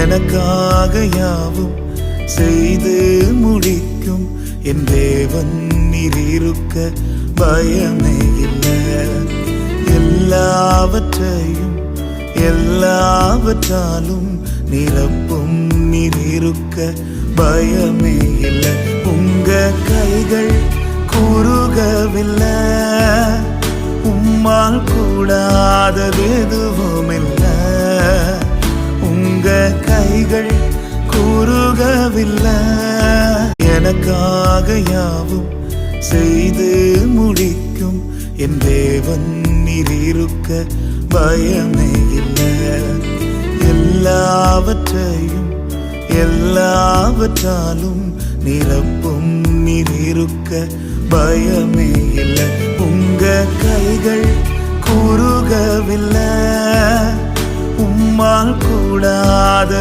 எனக்காக யாவும் செய்து முடிக்கும் என் தேவன் நீர் இருக்க பயமே இல்லை. எல்லாவற்றையும் எல்லாவற்றாலும் நிரப்பும் நீர் இருக்க பயமே இல்லை. உங்க கைகள் குறுகவில்லை, உம்மால் கூடாதது எதுவும் இல்லை. உங்க கைகள் குறுகவில்லை. எனக்காக யாவும் செய்து முடிக்கும் என் தேவன் நீர் இருக்க பயமே இல்லை. எல்லாவற்றையும் எல்லாவற்றாலும் நிரப்பும் நீர் இருக்க பயமே இல்லை. உங்க கைகள் குறுகவில்லை, உம்மால் கூடாத